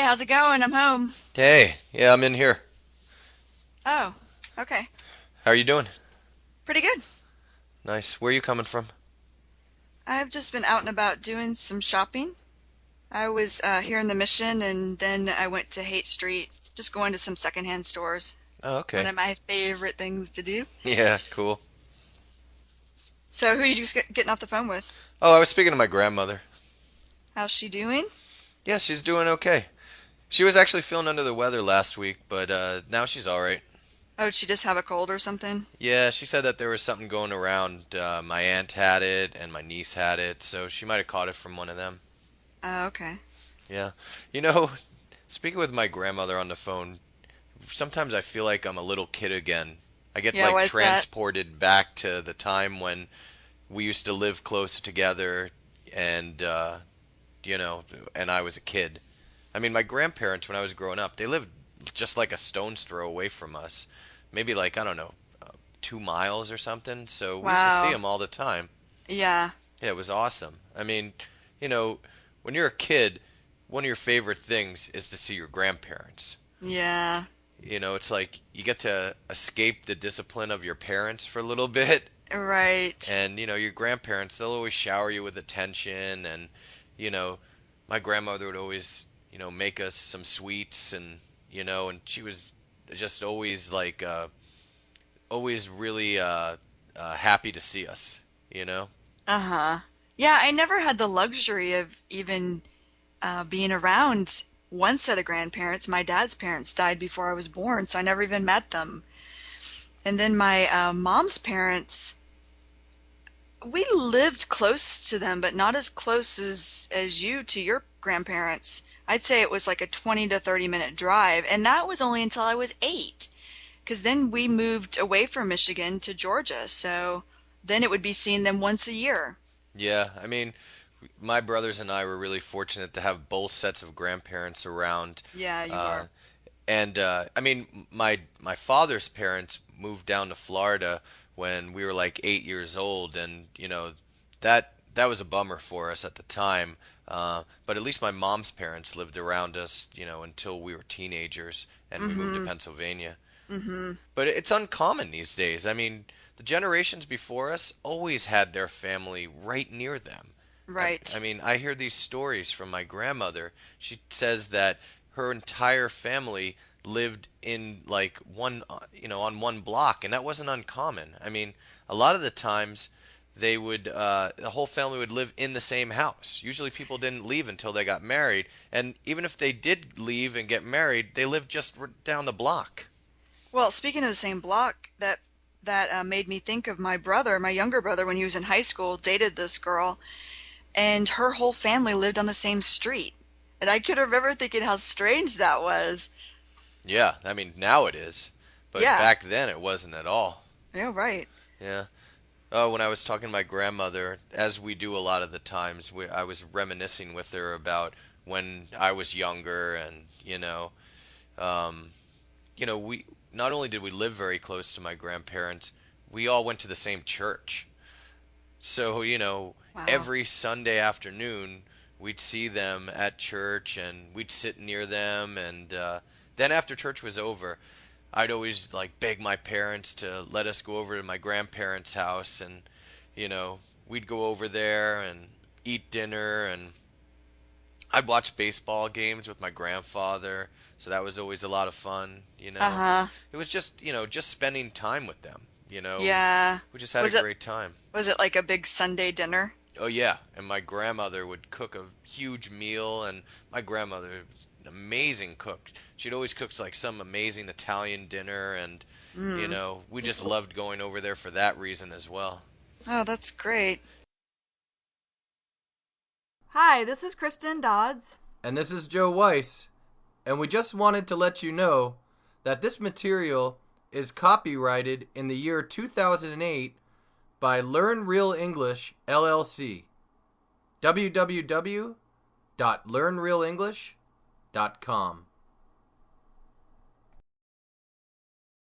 Hey, how's it going? I'm home. Hey, yeah, I'm in here. Oh, okay. How are you doing? Pretty good. Nice. Where are you coming from? I've just been out and about doing some shopping. I was here in the Mission and then I went to Haight Street, just going to some secondhand stores. Oh, One okay. of my favorite things to do. Yeah, cool. So, who are you just getting off the phone with? Oh, I was speaking to my grandmother. How's she doing? Yeah, she's doing okay. She was actually feeling under the weather last week, but now she's all right. Oh, did she just have a cold or something? Yeah, she said that there was something going around. My aunt had it and my niece had it, so she might have caught it from one of them. Oh, okay. Yeah. You know, speaking with my grandmother on the phone, sometimes I feel like I'm a little kid again. I get Yeah, like why is that? transported back to the time when we used to live close together and you know, and I was a kid. I mean, my grandparents when I was growing up, they lived just like a stone's throw away from us. Maybe like, I don't know, 2 miles or something. So we used to see Wow. them all the time. Yeah. Yeah, it was awesome. I mean, you know, when you're a kid, one of your favorite things is to see your grandparents. Yeah. It's like you get to escape the discipline of your parents for a little bit. Right. And, your grandparents, they'll always shower you with attention. And, you know, my grandmother would always, make us some sweets. And she was just always like, always really happy to see us, you know? Uh-huh. Yeah, I never had the luxury of even being around one set of grandparents. My dad's parents died before I was born, so I never even met them. And then my mom's parents, we lived close to them, but not as close as you to your grandparents. I'd say it was like a 20 to 30 minute drive, and that was only until I was 8, because then we moved away from Michigan to Georgia, so then it would be seeing them once a year. Yeah, I mean, my brothers and I were really fortunate to have both sets of grandparents around. Yeah, you Uh, were. and I mean, my father's parents moved down to Florida when we were like 8 years old, and that was a bummer for us at the time. But at least my mom's parents lived around us, until we were teenagers, and we moved to Mm-hmm. Pennsylvania. Mm-hmm. But it's uncommon these days. I mean, the generations before us always had their family right near them. I, Right. I mean, I hear these stories from my grandmother. She says that her entire family lived in like one, on one block, and that wasn't uncommon. I mean, a lot of the times the whole family would live in the same house. Usually people didn't leave until they got married, and even if they did leave and get married, they lived just down the block. Well, speaking of the same block, that made me think of my brother, my younger brother, when he was in high school, dated this girl, and her whole family lived on the same street. And I could remember thinking how strange that was. Yeah, I mean now it is, but Yeah, back then it wasn't at all. yeah, right. Yeah. Oh, when I was talking to my grandmother, as we do a lot of the times, I was reminiscing with her about when I was younger, and um, we not only did we live very close to my grandparents, we all went to the same church. So, Wow. every Sunday afternoon, we'd see them at church and we'd sit near them. And then after church was over, I'd always like beg my parents to let us go over to my grandparents' house. And, we'd go over there and eat dinner. And I'd watch baseball games with my grandfather. So that was always a lot of fun. Uh-huh. It was just, just spending time with them. Yeah. We just had a Was it great time. was it like a big Sunday dinner? Oh yeah, and my grandmother would cook a huge meal, and my grandmother was an amazing cook. She'd always cook like some amazing Italian dinner, and Mm. we just loved going over there for that reason as well. Oh, that's great. Hi, this is Kristen Dodds. And this is Joe Weiss, and we just wanted to let you know that this material is copyrighted in the year 2008 by Learn Real English LLC. www.learnrealenglish.com